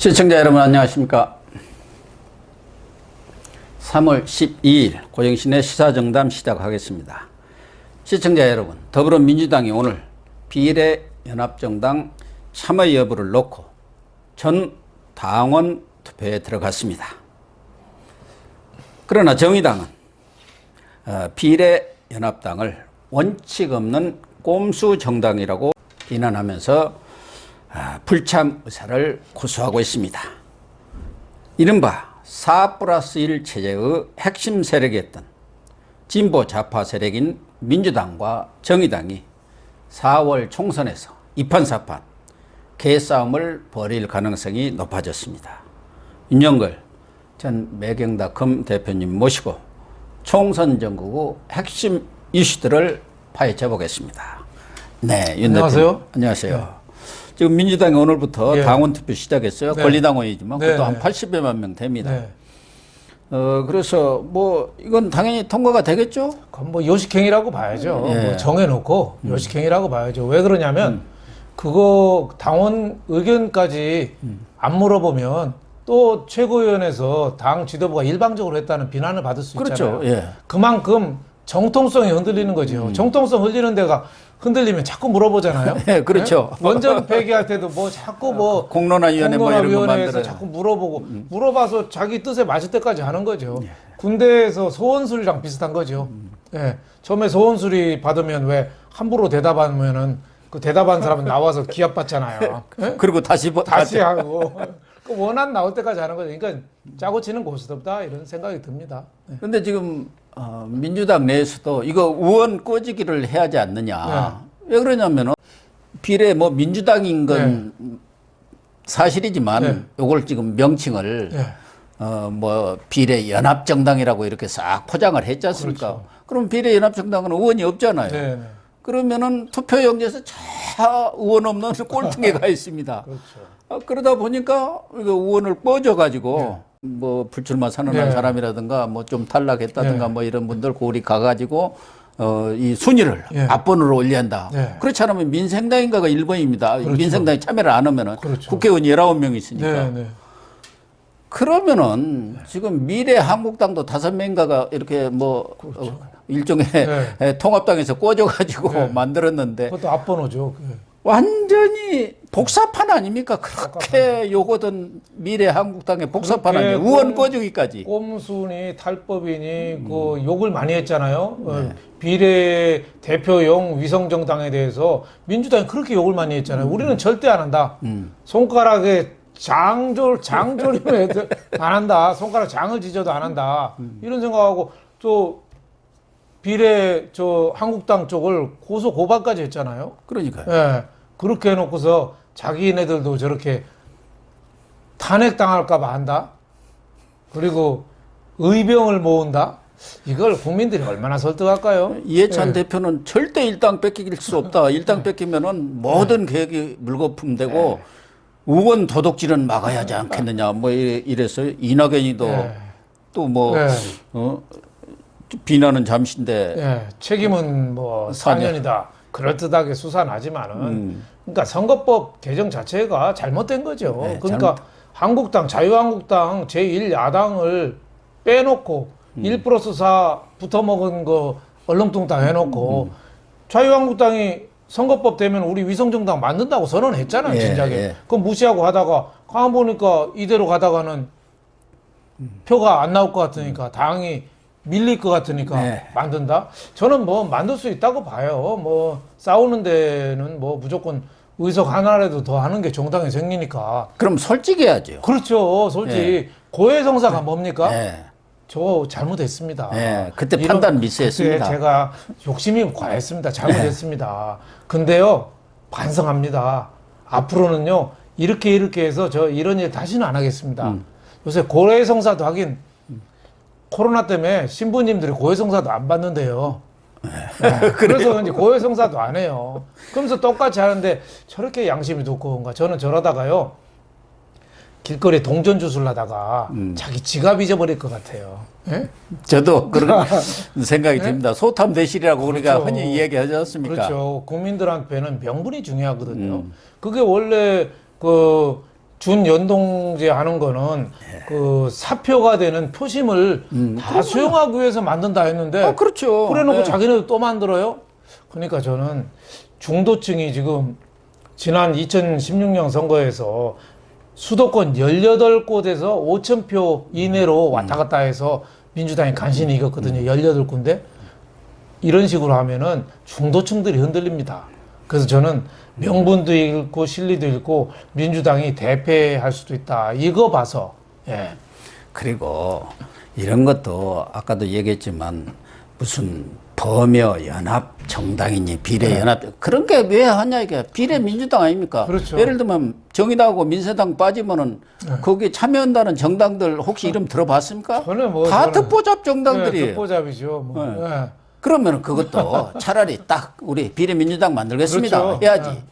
시청자 여러분 안녕하십니까. 3월 12일 고영신의 시사정담 시작하겠습니다. 시청자 여러분, 더불어민주당이 오늘 비례연합정당 참여 여부를 놓고 전 당원 투표에 들어갔습니다. 그러나 정의당은 비례연합당을 원칙 없는 꼼수 정당이라고 비난하면서 불참 의사를 고수하고 있습니다. 이른바 4+1 체제의 핵심 세력이었던 진보 좌파 세력인 민주당과 정의당이 4월 총선에서 이판사판 개싸움을 벌일 가능성이 높아졌습니다. 윤영걸 전 매경닷컴 대표님 모시고 총선 전국의 핵심 이슈들을 파헤쳐 보겠습니다. 네, 윤 안녕하세요. 대표님. 안녕하세요. 네. 지금 민주당이 오늘부터 예. 당원 투표 시작했어요. 네. 권리당원이지만 네, 그것도 네. 한 80여만 명 됩니다. 네. 그래서 뭐 이건 당연히 통과가 되겠죠? 그건 뭐 요식행위라고 봐야죠. 예. 뭐 정해놓고 요식행위라고 봐야죠. 왜 그러냐면 그거 당원 의견까지 안 물어보면 또 최고위원회에서 당 지도부가 일방적으로 했다는 비난을 받을 수 있잖아요. 그렇죠. 예. 그만큼 정통성이 흔들리는 거죠. 정통성 흔들리는 데가 흔들리면 자꾸 물어보잖아요. 예, 그렇죠. 네? 원전 폐기할 때도 뭐 자꾸 뭐 공론화위원회 뭐 이런 거 공론화위원회에서 만들어요. 자꾸 물어보고 물어봐서 자기 뜻에 맞을 때까지 하는 거죠. 군대에서 소원술이랑 비슷한 거죠. 예. 처음에 소원술이 받으면 왜 함부로 대답하면은 그 대답한 사람은 나와서 기합 받잖아요. 예? 그리고 다시 하고 그 원안 나올 때까지 하는 거죠. 그러니까 짜고 치는 고스톱다 이런 생각이 듭니다. 예. 근데 지금 민주당 내에서도 이거 의원 꺼지기를 해야 하지 않느냐. 왜 그러냐면은 비례 뭐 민주당인 건 사실이지만 요걸 지금 명칭을 뭐 비례 연합정당이라고 이렇게 싹 포장을 했지 않습니까? 그렇죠. 그럼 비례 연합정당은 의원이 없잖아요. 네, 네. 그러면은 투표용지에서 저 의원 없는 꼴등에 가 있습니다. 그렇죠. 그러다 보니까 이거 의원을 꿔줘가지고 뭐 불출마 선언한 사람이라든가 뭐 좀 탈락했다든가 뭐 이런 분들 고리 가가지고 이 순위를 앞번으로 올려한다. 그렇지 않으면 민생당인가가 1번입니다. 그렇죠. 민생당이 참여를 안 하면은 국회의원이 19명 있으니까. 네, 네. 그러면은 지금 미래한국당도 5명인가가 이렇게 뭐 일종의 통합당에서 꿔줘가지고 만들었는데 그것도 앞번호죠. 완전히 복사판 아닙니까? 그렇게 요거든 미래한국당의 복사판 아니에요. 의원 꿔주기까지. 꼼수니 탈법이니 그 욕을 많이 했잖아요. 비례 대표용 위성정당에 대해서 민주당이 그렇게 욕을 많이 했잖아요. 우리는 절대 안 한다. 손가락에 장조림을 안 한다. 손가락 장을 지져도 안 한다. 이런 생각하고 또 비례 한국당 쪽을 고소 고발까지 했잖아요. 그러니까요. 예. 그렇게 해놓고서 자기네들도 저렇게 탄핵당할까봐 한다. 그리고 의병을 모은다. 이걸 국민들이 얼마나 설득할까요? 이해찬 대표는 절대 일당 뺏길 수 없다. 일당 뺏기면은 모든 계획이 물거품 되고 의원 도둑질은 막아야 하지 않겠느냐. 뭐 이래서 이낙연이도 또 뭐 비난은 잠시인데 책임은 뭐 4년이다. 그럴듯하게 수사나지만은 그러니까 선거법 개정 자체가 잘못된 거죠. 그러니까 한국당 자유한국당 제1야당을 빼놓고 1+4 붙어먹은 거 얼렁뚱땅 해놓고 자유한국당이 선거법 되면 우리 위성정당 만든다고 선언했잖아요. 진작에. 그건 무시하고 하다가 가만 보니까 이대로 가다가는 표가 안 나올 것 같으니까 당이 밀릴 것 같으니까 만든다? 저는 뭐 만들 수 있다고 봐요. 뭐 싸우는 데는 뭐 무조건 의석 하나라도 더 하는 게 정당의 생리니까. 그럼 솔직해야죠. 그렇죠. 솔직히 고해성사가 뭡니까? 저 잘못했습니다. 그때 판단 미스했습니다. 그때 제가 욕심이 과했습니다. 잘못했습니다. 근데요, 반성합니다. 앞으로는요, 이렇게 해서 저 이런 일 다시는 안 하겠습니다. 요새 고해성사도 하긴 코로나 때문에 신부님들이 고해성사도 안 받는데요. 그래서 이제 고해성사도 안 해요. 그러면서 똑같이 하는데 저렇게 양심이 두꺼운가. 저는 저러다가요. 길거리에 동전 주술 하다가 자기 지갑 잊어버릴 것 같아요. 예? 저도 그런 생각이 듭니다. 소탐 대실이라고 우리가 흔히 이야기하지 않습니까? 그렇죠. 국민들한테는 명분이 중요하거든요. 그게 원래 그 준연동제 하는 거는 그 사표가 되는 표심을 다 수용하기 위해서 만든다 했는데 그렇죠. 그래놓고 자기네도 또 만들어요. 그러니까 저는 중도층이 지금 지난 2016년 선거에서 수도권 18곳에서 5,000표 이내로 왔다 갔다 해서 민주당이 간신히 이겼거든요. 18군데. 이런 식으로 하면은 중도층들이 흔들립니다. 그래서 저는 명분도 잃고 실리도 잃고 민주당이 대패할 수도 있다. 이거 봐서. 예. 그리고 이런 것도 아까도 얘기했지만 무슨 범여 연합 정당이니 비례 연합 그런 게 왜 하냐 이게 비례 민주당 아닙니까? 그렇죠. 예를 들면 정의당하고 민주당 빠지면은 거기에 참여한다는 정당들 혹시 이름 들어봤습니까? 저는 다 듣보잡 정당들이에요. 듣보잡이죠. 뭐. 네. 그러면 그것도 차라리 딱 우리 비례민주당 만들겠습니다. 그렇죠. 해야지.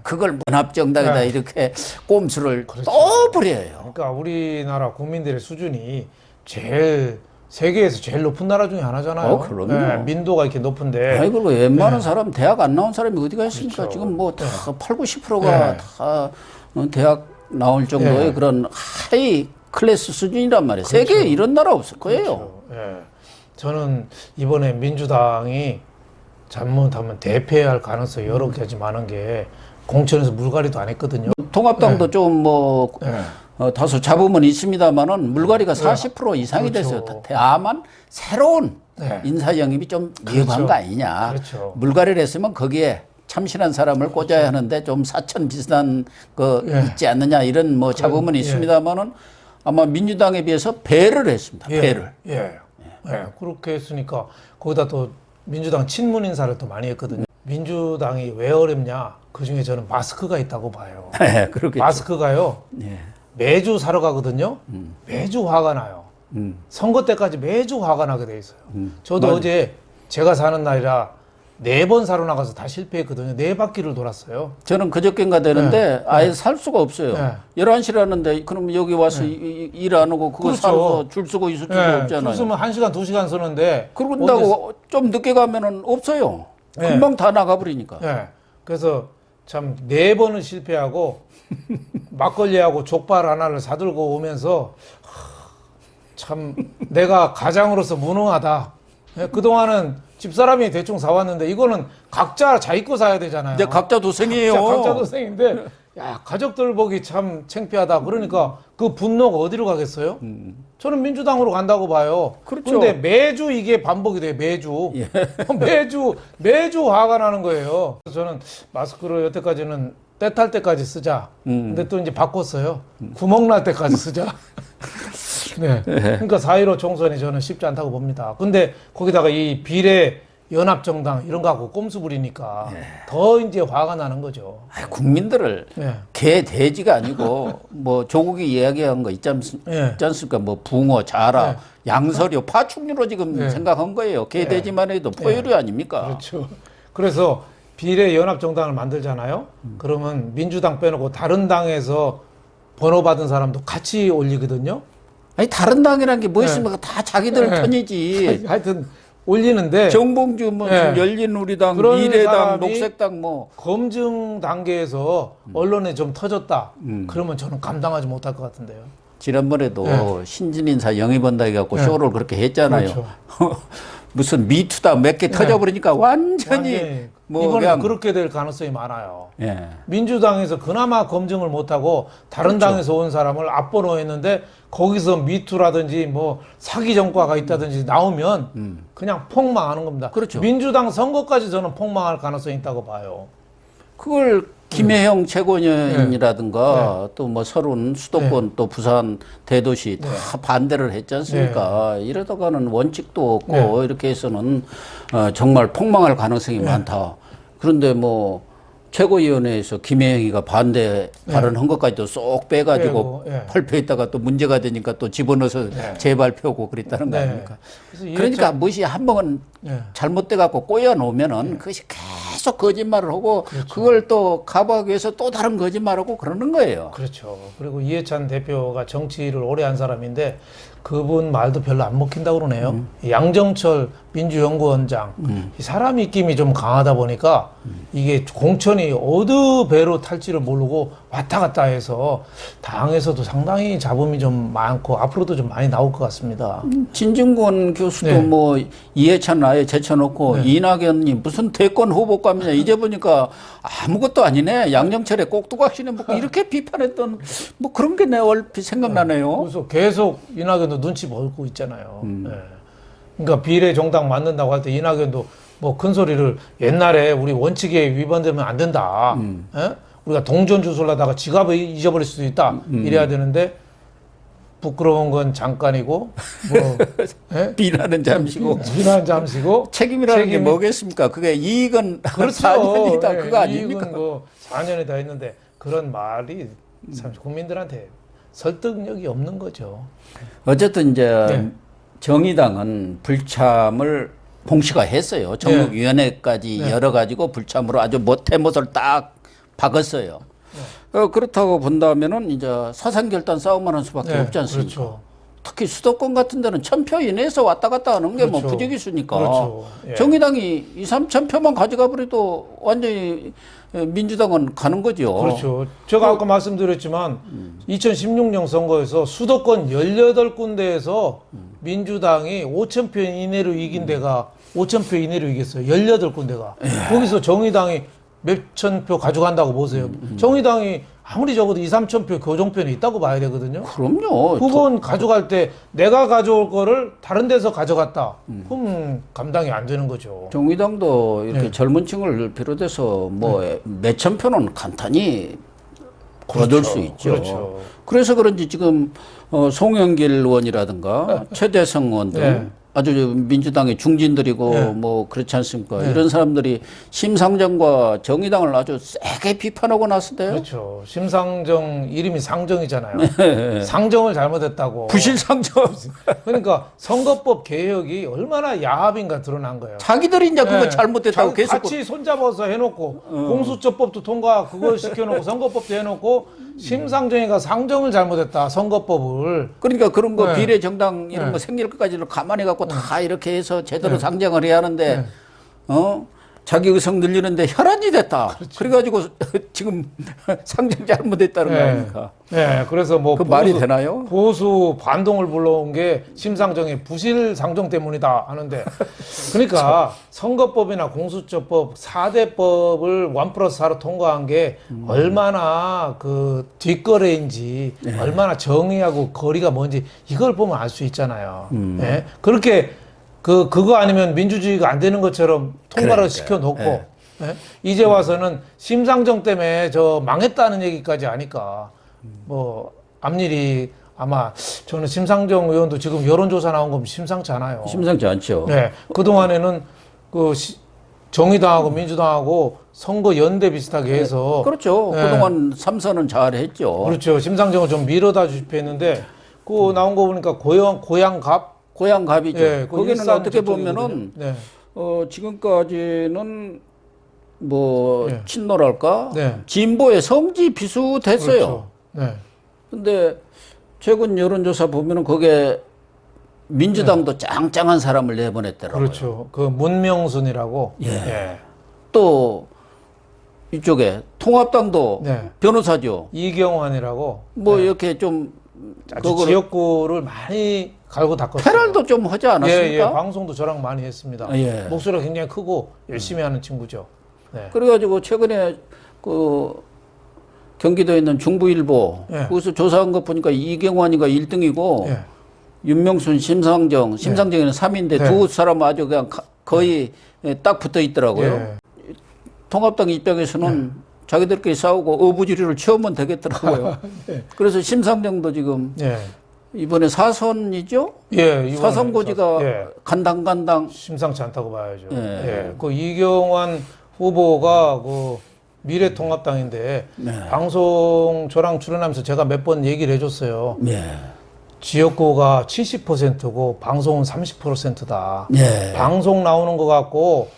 그걸 연합정당이다 이렇게 꼼수를 또 부려요. 그러니까 우리나라 국민들의 수준이 제일 세계에서 제일 높은 나라 중에 하나잖아요. 그럼요. 민도가 이렇게 높은데. 아니, 그리고 웬만한 사람 대학 안 나온 사람이 어디가 있습니까? 그렇죠. 지금 뭐 다 8, 90%가 다 대학 나올 정도의 그런 하이 클래스 수준이란 말이에요. 그렇죠. 세계에 이런 나라 없을 거예요. 그렇죠. 저는 이번에 민주당이 잘못하면 대패할 가능성이 여러 가지 많은 게 공천에서 물갈이도 안 했거든요. 통합당도 좀 뭐 다소 잡음은 있습니다만은 물갈이가 40% 이상이 그렇죠. 됐어요. 다만 새로운 인사 영입이 좀 위험한 거 아니냐. 그렇죠. 물갈이를 했으면 거기에 참신한 사람을 꽂아야 하는데 좀 사천 비슷한 거 있지 않느냐 이런 뭐 잡음은 있습니다만은 아마 민주당에 비해서 배를 했습니다. 배를. 그렇게 했으니까 거기다 또 민주당 친문 인사를 또 많이 했거든요. 민주당이 왜 어렵냐? 그 중에 저는 마스크가 있다고 봐요. 그렇겠죠. 마스크가요. 매주 사러 가거든요. 매주 화가 나요. 선거 때까지 매주 화가 나게 돼 있어요. 저도 어제 제가 사는 날이라 4번 사러 나가서 다 실패했거든요. 4바퀴를 돌았어요. 저는 그저께인가 되는데 아예 살 수가 없어요. 11시라는데 그럼 여기 와서 일 안 하고 그거 그렇죠. 사서 줄 서고 있을 수가 없잖아요. 줄 서면 1시간, 2시간 서는데 그런다고 좀 늦게 가면은 없어요. 금방 다 나가버리니까. 그래서 참 4번을 실패하고 막걸리하고 족발 하나를 사들고 오면서 참 내가 가장으로서 무능하다. 그동안은 집사람이 대충 사왔는데 이거는 각자 자기 거 사야 되잖아요. 이제 각자 도생이에요. 각자 도생인데 야 가족들 보기 참 창피하다. 그러니까 그 분노가 어디로 가겠어요? 저는 민주당으로 간다고 봐요. 그렇죠. 그런데 매주 이게 반복이 돼요. 매주. 매주 화가 나는 거예요. 그래서 저는 마스크를 여태까지는 때 탈 때까지 쓰자. 근데 또 이제 바꿨어요. 구멍 날 때까지 쓰자. 그러니까 4.15 총선이 저는 쉽지 않다고 봅니다. 근데 거기다가 이 비례 연합정당 이런 거 하고 꼼수 부리니까 더 이제 화가 나는 거죠. 국민들을 개, 돼지가 아니고 뭐 조국이 이야기한 거 있지 않습니까? 뭐 붕어, 자라, 양서류, 파충류로 지금 생각한 거예요. 개, 돼지만 해도 포유류 아닙니까? 그렇죠. 그래서 비례 연합정당을 만들잖아요. 그러면 민주당 빼놓고 다른 당에서 번호 받은 사람도 같이 올리거든요. 아니 다른 당이라는 게 뭐 있습니까? 다 자기들 편이지. 하여튼 올리는데 정봉주 뭐 열린우리당, 미래당, 녹색당 뭐 검증 단계에서 언론에 좀 터졌다. 그러면 저는 감당하지 못할 것 같은데요. 지난번에도 신진인사 영입한다 해갖고 쇼를 그렇게 했잖아요. 그렇죠. 무슨 미투다 몇 개 터져버리니까 완전히 뭐 이번에 그냥 그렇게 될 가능성이 많아요. 민주당에서 그나마 검증을 못하고 다른 당에서 온 사람을 앞번호 했는데 거기서 미투라든지 뭐 사기 전과가 있다든지 나오면 그냥 폭망하는 겁니다. 그렇죠. 민주당 선거까지 저는 폭망할 가능성이 있다고 봐요. 그걸 김혜영 최고위원이라든가 또 뭐 서른 수도권 또 부산 대도시 다 반대를 했지 않습니까? 이러다가는 원칙도 없고 이렇게 해서는 정말 폭망할 가능성이 많다. 그런데 뭐 최고위원회에서 김혜영이가 반대 발언한 것까지도 쏙 빼가지고 발표했다가 또 문제가 되니까 또 집어넣어서 재발표하고 그랬다는 거 아닙니까? 그러니까 무엇이 한 번은 잘못돼 갖고 꼬여 놓으면은 그것이 계속 거짓말을 하고 그걸 또 커버하기 위해서 또 다른 거짓말을 하고 그러는 거예요. 그렇죠. 그리고 이해찬 대표가 정치를 오래 한 사람인데 그분 말도 별로 안 먹힌다고 그러네요. 양정철 민주연구원장. 이 사람 입김이 좀 강하다 보니까 이게 공천이 어느 배로 탈지를 모르고 왔다 갔다 해서 당에서도 상당히 잡음이 좀 많고 앞으로도 좀 많이 나올 것 같습니다. 진중권 교수도 네. 뭐 이해찬 아예 제쳐놓고 이낙연이 무슨 대권 후보감이냐 이제 보니까 아무것도 아니네. 양정철의 꼭두각시네 뭐 이렇게 비판했던 뭐 그런 게 내 얼핏 생각나네요. 그래서 계속 이낙연도 눈치 보고 있잖아요. 네. 그러니까 비례 정당 만든다고 할 때 이낙연도 뭐 큰 소리를 옛날에 우리 원칙에 위반되면 안 된다. 예? 우리가 동전 주술을 하다가 지갑을 잊어버릴 수도 있다. 이래야 되는데 부끄러운 건 잠깐이고 뭐 예? 비난은 잠시고 비난 잠시고 책임이라는 게 뭐겠습니까? 그게 이익은 그렇죠. 4년이다. 예, 그거 아닙니까? 이익은 뭐 4년이다 했는데 그런 말이 참 국민들한테 설득력이 없는 거죠. 어쨌든 이제 네. 정의당은 불참을 공시화했어요. 전국위원회까지 네. 열어가지고 불참으로 아주 못해못을 딱 박았어요. 그렇다고 본다면은 이제 사상결단 싸움만 할 수밖에 없지 않습니까? 그렇죠. 특히 수도권 같은 데는 1000표 이내에서 왔다 갔다 하는 게 뭐 그렇죠. 부적이수니까. 그렇죠. 예. 정의당이 2, 3천 표만 가져가 버려도 완전히 민주당은 가는 거죠. 그렇죠. 제가 아까 말씀드렸지만 2016년 선거에서 수도권 18군데에서 민주당이 5,000표 이내로 이긴 데가 5,000표 이내로 이겼어요. 18군데가. 거기서 정의당이 몇천 표 가져간다고 보세요. 정의당이 아무리 적어도 2, 3천 표 교정편이 있다고 봐야 되거든요. 그럼요. 그건 가져갈 때 내가 가져올 거를 다른 데서 가져갔다. 그럼 감당이 안 되는 거죠. 정의당도 이렇게 네. 젊은 층을 비롯해서 뭐 몇천 표는 간단히 거둘 수 있죠. 그렇죠. 그래서 그런지 지금 송영길 의원이라든가 최대성 의원 등 네. 아주 민주당의 중진들이고 네. 뭐 그렇지 않습니까? 이런 사람들이 심상정과 정의당을 아주 세게 비판하고 났을 그렇죠. 심상정 이름이 상정이잖아요. 상정을 잘못했다고. 부실상정. 그러니까 선거법 개혁이 얼마나 야합인가 드러난 거예요. 자기들이 이제 그거 네. 잘못됐다고 계속 같이 손잡아서 해놓고 공수처법도 통과 그걸 시켜놓고 선거법도 해놓고 심상정이가 상정을 잘못했다 선거법을. 그러니까 그런 거 네. 비례 정당 이런 네. 거 생길 것까지는 가만히 갖고 다 이렇게 해서 제대로 상정을 해야 하는데 자기 의석 늘리는데 혈안이 됐다. 그래가지고 지금 상정 잘못했다는 거 아닙니까? 네, 그래서 뭐 그 말이 되나요? 보수 반동을 불러온 게 심상정의 부실 상정 때문이다 하는데 그러니까 선거법이나 공수처법 4대법을 1+4로 통과한 게 얼마나 그 뒷거래인지 얼마나 정의하고 거리가 뭔지 이걸 보면 알 수 있잖아요. 네? 그렇게 그거 아니면 민주주의가 안 되는 것처럼 통과를 시켜놓고 예? 이제 와서는 심상정 때문에 저 망했다는 얘기까지 하니까 뭐 앞일이 아마 저는 심상정 의원도 지금 여론조사 나온 건 심상치 않아요. 심상치 않죠. 네, 그동안에는 정의당하고 민주당하고 선거 연대 비슷하게 해서 그렇죠. 네. 그동안 3선은 잘 했죠. 그렇죠. 심상정을 좀 밀어다 주십시오 했는데 그 나온 거 보니까 고양갑 고향갑이죠. 예, 거기는 일산 어떻게 저쪽이거든요. 보면은 네. 지금까지는 뭐 네. 친노랄까 네. 진보의 성지 비슷했어요. 그렇죠. 네. 근데 최근 여론조사 보면은 거기에 민주당도 짱짱한 사람을 내보냈더라고요. 그렇죠. 그 문명순이라고. 예. 또 이쪽에 통합당도 네. 변호사죠. 이경환이라고. 뭐 이렇게 좀 아주 지역구를 많이 갈고 닦았어요. 패럴도 좀 하지 않았습니까? 예, 예. 방송도 저랑 많이 했습니다. 예. 목소리가 굉장히 크고 열심히 하는 친구죠. 네. 그래가지고 최근에 그 경기도에 있는 중부일보 예. 거기서 조사한 거 보니까 이경환이가 1등이고 예. 윤명순, 심상정에는 3위인데 네. 두 사람 아주 그냥 거의 딱 붙어 있더라고요. 예. 통합당 입장에서는 자기들끼리 싸우고 어부지리를 채우면 되겠더라고요. 네. 그래서 심상정도 지금 예. 이번에 사선이죠? 예. 이번에 사선고지가 예. 간당간당. 심상치 않다고 봐야죠. 예. 예. 그 이경환 후보가 그 미래통합당인데 방송 저랑 출연하면서 제가 몇 번 얘기를 해줬어요. 예. 지역구가 70%고 방송은 30%다. 예. 방송 나오는 것 같고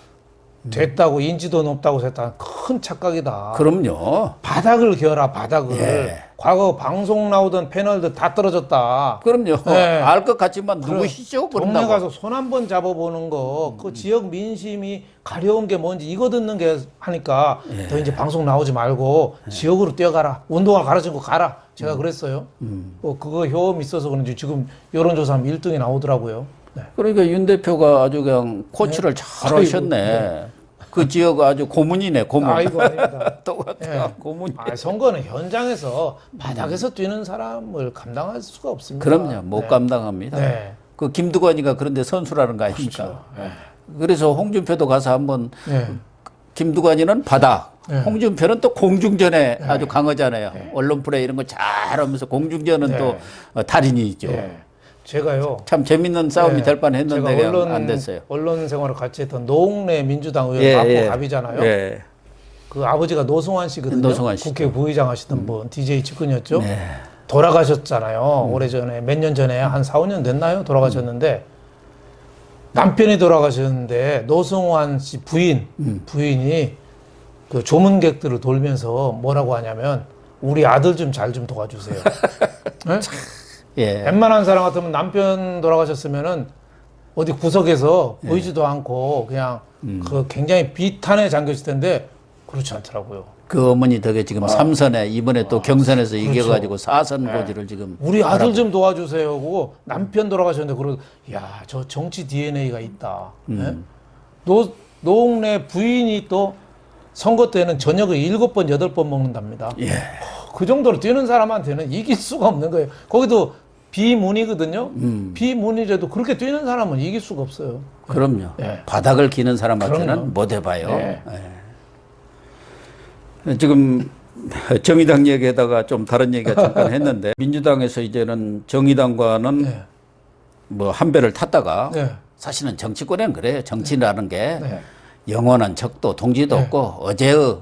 됐다고 인지도 높다고 했다. 큰 착각이다. 그럼요. 바닥을 기어라 바닥을. 예. 과거 방송 나오던 패널들 다 떨어졌다. 그럼요. 네. 알 것 같지만 누구시죠? 동네 그런다고. 가서 손 한번 잡아보는 거, 그 지역 민심이 가려운 게 뭔지 이거 듣는 게 하니까 너 이제 방송 나오지 말고 지역으로 뛰어가라. 운동화 갈아신고 가라. 제가 그랬어요. 그거 효험 있어서 그런지 지금 여론조사하면 1등이 나오더라고요. 네. 그러니까 윤 대표가 아주 그냥 코치를 잘 하셨네. 그 지역 아주 고문이네, 고문. 아이고, 아닙니다. 똑같아, 고문이. 선거는 현장에서 바닥에서 뛰는 사람을 감당할 수가 없습니다. 그럼요, 못 네. 감당합니다. 네. 그 김두관이가 그런데 선수라는 거 아닙니까? 그렇죠. 네. 그래서 홍준표도 가서 한번 네. 김두관이는 바닥, 네. 홍준표는 또 공중전에 아주 강하잖아요. 언론 플레이 이런 거 잘하면서 공중전은 네. 또 달인이죠. 네. 제가요. 참 재밌는 싸움이 네. 될 뻔했는데 제가 그냥 안 됐어요. 언론 생활을 같이 했던 노웅래 민주당 의원 마포 갑이잖아요. 예. 그 아버지가 노승환 씨거든요. 노승환 씨죠. 국회 부의장 하시던 분, DJ 측근이었죠. 네. 돌아가셨잖아요. 오래전에 몇 년 전에 한 4, 5년 됐나요? 돌아가셨는데 남편이 돌아가셨는데 노승환 씨 부인이 그 조문객들을 돌면서 뭐라고 하냐면 우리 아들 좀 잘 좀 도와주세요. 네? 예. 웬만한 사람 같으면 남편 돌아가셨으면은 어디 구석에서 보이지도 않고 그냥 그 굉장히 비탄에 잠겼을 텐데 그렇지 않더라고요. 그 어머니 덕에 지금 삼선에 이번에 또 경선에서 그렇죠. 이겨가지고 4선 고지를 지금 우리 아들 좀 도와주세요 하고 남편 돌아가셨는데 그러고 야, 저 정치 DNA가 있다. 네? 노웅래 부인이 또 선거 때는 저녁을 7번, 8번 먹는답니다. 예. 그 정도로 뛰는 사람한테는 이길 수가 없는 거예요. 거기도 비문이거든요. 비문이라도 그렇게 뛰는 사람은 이길 수가 없어요. 그럼요. 예. 바닥을 기는 사람한테는 그럼요. 못 해봐요. 예. 예. 지금 정의당 얘기에다가 좀 다른 얘기가 잠깐 했는데 민주당에서 이제는 정의당과는 네. 뭐 한 배를 탔다가 네. 사실은 정치권엔 그래요. 정치라는 게 네. 영원한 적도 동지도 없고 어제의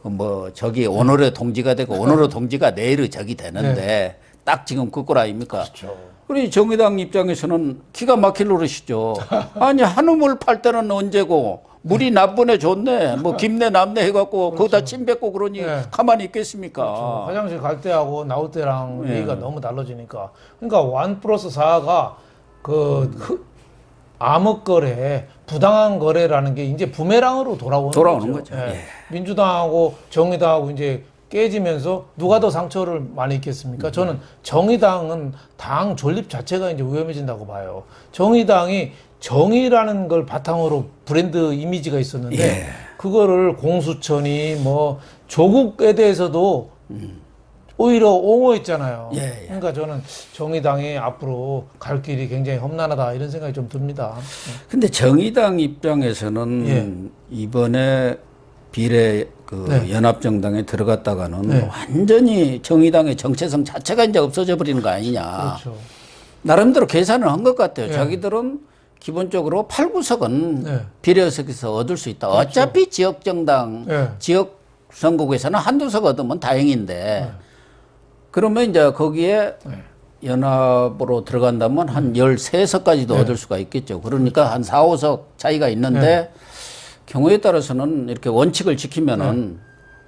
뭐 적이 오늘의 동지가 되고 오늘의 동지가 내일의 적이 되는데 딱 지금 그 꼴 아닙니까? 그렇죠. 우리 정의당 입장에서는 기가 막힐 노릇이죠. 아니 한우물 팔 때는 언제고 물이 나쁘네 좋네 뭐 김내 남내 해갖고 거기다 침 뱉고 그러니 네. 가만히 있겠습니까? 그렇죠. 화장실 갈 때하고 나올 때랑 얘기가 너무 달라지니까. 그러니까 1+4가 암흑 거래, 부당한 거래라는 게 이제 부메랑으로 돌아오는 거죠. 예. 예. 민주당하고 정의당하고 이제 깨지면서 누가 더 상처를 많이 입겠습니까? 저는 정의당은 당 존립 자체가 이제 위험해진다고 봐요. 정의당이 정의라는 걸 바탕으로 브랜드 이미지가 있었는데 그거를 공수처니 뭐 조국에 대해서도 오히려 옹호했잖아요. 그러니까 저는 정의당이 앞으로 갈 길이 굉장히 험난하다 이런 생각이 좀 듭니다. 근데 정의당 입장에서는 이번에 비례 연합정당에 들어갔다가는 완전히 정의당의 정체성 자체가 이제 없어져 버리는 거 아니냐. 그렇죠. 나름대로 계산을 한 것 같아요. 자기들은 기본적으로 8구석은 비례의석에서 얻을 수 있다. 그렇죠. 어차피 지역정당, 지역 선거구에서는 한두 석 얻으면 다행인데 그러면 이제 거기에 연합으로 들어간다면 한 13석까지도 얻을 수가 있겠죠. 그러니까 한 4, 5석 차이가 있는데 경우에 따라서는 이렇게 원칙을 지키면은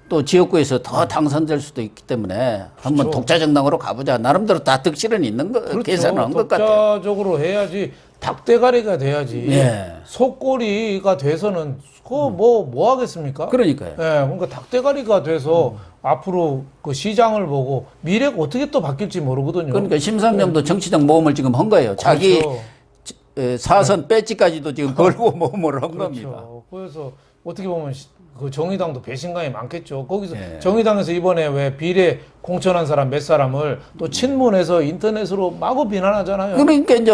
또 지역구에서 더 당선될 수도 있기 때문에 한번 독자 정당으로 가보자. 나름대로 다 득실은 있는 거 그렇죠. 계산을 한 것 같아요. 독자적으로 해야지 닭대가리가 돼야지. 속꼬리가 돼서는 그거 뭐 하겠습니까? 그러니까요. 그러니까 닭대가리가 돼서 앞으로 그 시장을 보고 미래가 어떻게 또 바뀔지 모르거든요. 그러니까 심상정도 정치적 모험을 지금 한 거예요. 자기 사선 배지까지도 지금 걸고 모험을 한 겁니다. 그래서 어떻게 보면 그 정의당도 배신감이 많겠죠. 거기서 정의당에서 이번에 왜 비례 공천한 사람 몇 사람을 또 친문해서 인터넷으로 마구 비난하잖아요. 그러니까 이제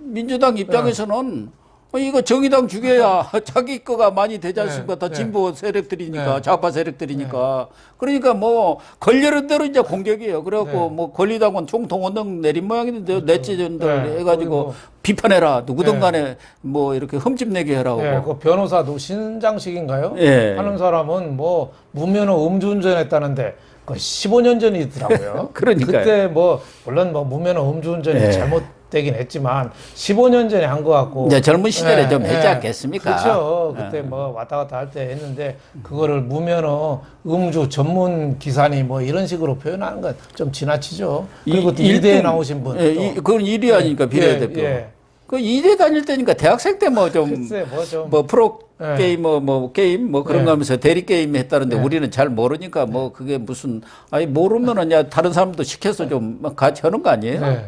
민주당 입장에서는 이거 정의당 죽여야 자기 거가 많이 되지 않습니까? 다 진보 세력들이니까, 좌파 세력들이니까. 그러니까 뭐, 걸려는 대로 이제 공격이에요. 그래갖고 뭐, 권리당원 총동원등 내린 모양인데, 네티즌들 해가지고 비판해라. 누구든 간에 뭐, 이렇게 흠집내게 해라고. 그 변호사도 신장식인가요? 하는 사람은 뭐, 무면허 음주운전했다는데, 그 15년 전이더라고요. 그러니까요. 그때 뭐, 물론 뭐, 무면허 음주운전이 잘못 되긴 했지만 15년 전에 한 거 같고 이제 젊은 시절에 예, 좀 했지 예. 않겠습니까? 그렇죠. 그때 뭐 왔다 갔다 할 때 했는데 그거를 무면허 음주 전문 기사니 뭐 이런 식으로 표현하는 건 좀 지나치죠. 그리고 또 이대에 나오신 분. 예, 그건 1위 아니니까 비례대표. 그 2대 다닐 때니까 대학생 때 뭐 좀 글쎄 뭐좀 뭐 프로 예. 게임 뭐 게임 뭐 그런 예. 거 하면서 대리 게임 했다는데 예. 우리는 잘 모르니까 뭐 그게 무슨 아니 모르면은 야 다른 사람도 시켜서 좀 같이 하는 거 아니에요? 네.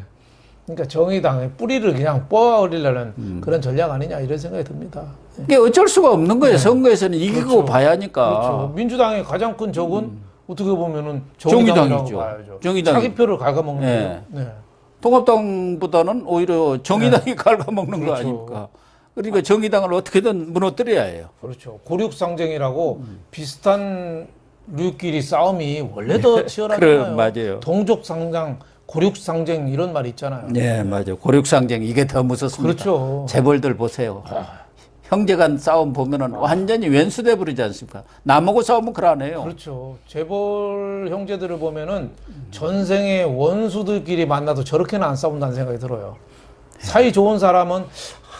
그러니까 정의당의 뿌리를 그냥 뽑아버리려는 그런 전략 아니냐 이런 생각이 듭니다. 이게 어쩔 수가 없는 거예요. 네. 선거에서는 이기고 그렇죠. 봐야 하니까. 그렇죠. 민주당의 가장 큰 적은 어떻게 보면은 정의당이라고 정의당이죠. 봐야죠. 정의당이. 자기 표를 갉아먹는 네. 거예요. 네. 통합당보다는 오히려 정의당이 갉아먹는 거 그렇죠. 아닙니까? 그러니까 정의당을 어떻게든 무너뜨려야 해요. 그렇죠. 고륙상쟁이라고 비슷한 류끼리 싸움이 원래 더 치열하잖아요. 맞아요. 동족상장, 고륙상쟁 이런 말이 있잖아요. 네, 맞아요. 고륙상쟁 이게 더 무섭습니다. 그렇죠. 재벌들 보세요. 형제간 싸움 보면은 완전히 왼수돼 버리지 않습니까? 나보고 싸우면 그러네요. 그렇죠. 재벌 형제들을 보면은 전생의 원수들끼리 만나도 저렇게는 안 싸운다는 생각이 들어요. 사이 좋은 사람은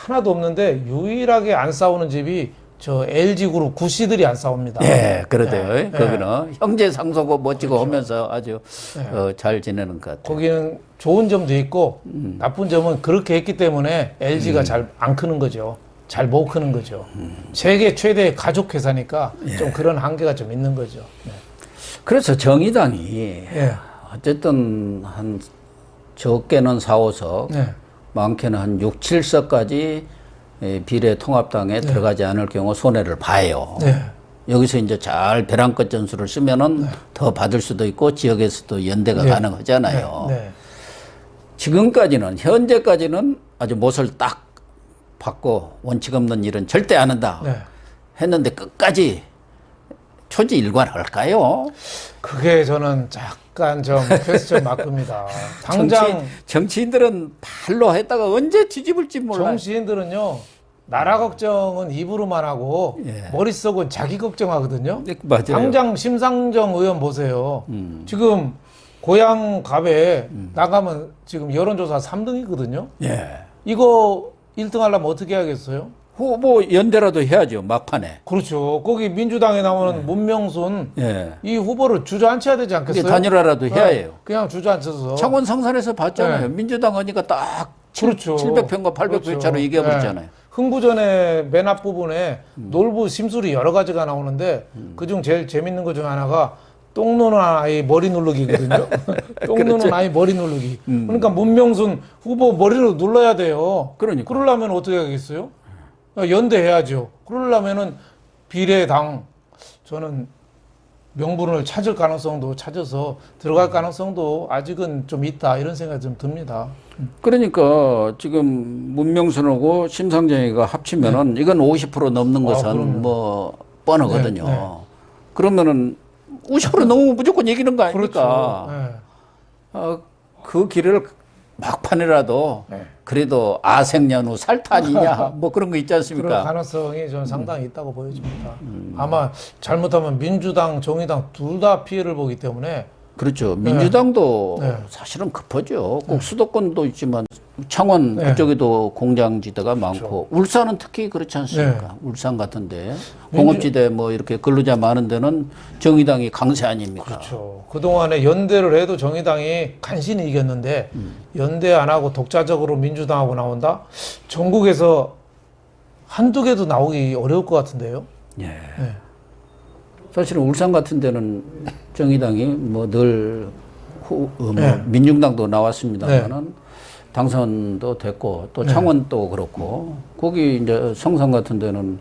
하나도 없는데 유일하게 안 싸우는 집이 저 LG그룹 구씨들이 안 싸웁니다. 예, 그러대요. 네. 거기는 형제 상소고 멋지고 그렇죠. 하면서 아주 잘 지내는 것 같아요. 거기는 좋은 점도 있고 나쁜 점은 그렇게 했기 때문에 LG가 잘 안 크는 거죠. 잘 못 크는 거죠. 세계 최대 가족 회사니까 좀 그런 한계가 좀 있는 거죠. 네. 그래서 정의당이 예. 어쨌든 한 적게는 4, 5석, 네. 많게는 한 6, 7석까지 비례통합당에 들어가지 않을 경우 손해를 봐요. 네. 여기서 이제 잘 벼랑끝 전술을 쓰면은 더 받을 수도 있고 지역에서도 연대가 네. 가능하잖아요. 네. 지금까지는 현재까지는 아주 못을 딱 받고 원칙 없는 일은 절대 안 한다 네. 했는데 끝까지 초지일관할까요? 그게 저는 약간 좀 퀘스천 마크입니다. 당장 정치인들은 발로 했다가 언제 뒤집을지 몰라요. 정치인들은요 나라 걱정은 입으로만 하고 머릿속은 자기 걱정하거든요. 네, 맞아요. 당장 심상정 의원 보세요. 지금 고향 갑에 나가면 지금 여론조사 3등이거든요. 예. 이거 1등 하려면 어떻게 해야겠어요? 후보 연대라도 해야죠, 막판에. 그렇죠. 거기 민주당에 나오는 문명순 예. 이 후보를 주저앉혀야 되지 그게 않겠어요? 단일화라도 해야 해요. 그냥 주저앉혀서. 창원 성산에서 봤잖아요. 네. 민주당 하니까 딱 그렇죠. 700표인가 800표 그렇죠. 차로 이겨버렸잖아요. 네. 흥부전의 맨 앞부분에 놀부 심술이 여러 가지가 나오는데 그중 제일 재밌는 것 중 하나가 똥 누는 아이 머리 누르기거든요. 똥 누는 그렇죠. 아이 머리 누르기. 그러니까 문명순 후보 머리를 눌러야 돼요. 그러니까. 그러려면 어떻게 하겠어요? 연대해야죠. 그러려면은 비례당 저는 명분을 찾을 가능성도 찾아서 들어갈 가능성도 아직은 좀 있다 이런 생각이 좀 듭니다. 그러니까 지금 문명순하고 심상정이가 합치면은 이건 50% 넘는 것은 그럼요. 뭐 뻔하거든요. 네, 네. 그러면은 50% 넘으면 무조건 이기는 거 아닙니까? 그렇죠. 네. 그 길을 막판이라도 네. 그래도 아생연후 살탄이냐 뭐 그런 거 있지 그럴 않습니까? 가능성이 저는 상당히 있다고 보여집니다. 아마 잘못하면 민주당, 정의당 둘 다 피해를 보기 때문에 그렇죠. 민주당도 네. 사실은 급하죠. 꼭 수도권도 있지만 창원 네. 그쪽에도 공장지대가 많고 울산은 특히 그렇지 않습니까? 울산 같은데 공업지대 뭐 이렇게 근로자 많은 데는 정의당이 강세 아닙니까? 그렇죠. 그동안에 연대를 해도 정의당이 간신히 이겼는데 연대 안 하고 독자적으로 민주당하고 나온다? 전국에서 한두 개도 나오기 어려울 것 같은데요. 예. 네. 사실은 울산 같은 데는 정의당이 뭐 늘 네. 민중당도 나왔습니다만은 당선도 됐고 또 네. 창원도 그렇고 거기 이제 성산 같은 데는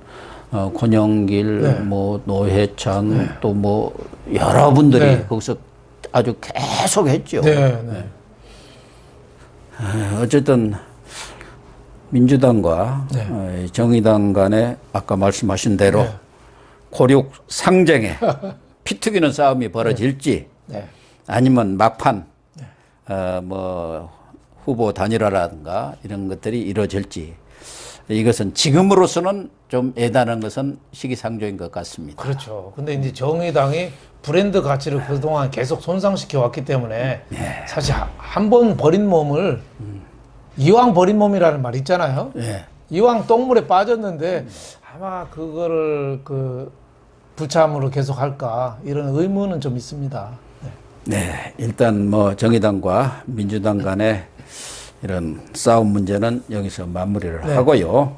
권영길 네. 뭐 노회찬 또 뭐 여러분들이 네. 거기서 아주 계속 했죠. 네, 네. 어쨌든 민주당과 정의당 간에 아까 말씀하신 대로 네. 고륙 상쟁에 피 튀기는 싸움이 벌어질지 네. 아니면 막판 뭐 후보 단일화라든가 이런 것들이 이루어질지 이것은 지금으로서는 좀 예단한 것은 시기상조인 것 같습니다. 그렇죠. 근데 이제 정의당이 브랜드 가치를 그동안 계속 손상시켜 왔기 때문에 사실 한 번 버린 몸을 이왕 버린 몸이라는 말 있잖아요. 예. 이왕 똥물에 빠졌는데 아마 그거를 불참으로 계속 할까 이런 의문은 좀 있습니다. 네, 일단 뭐 정의당과 민주당 간의 이런 싸움 문제는 여기서 마무리를 하고요.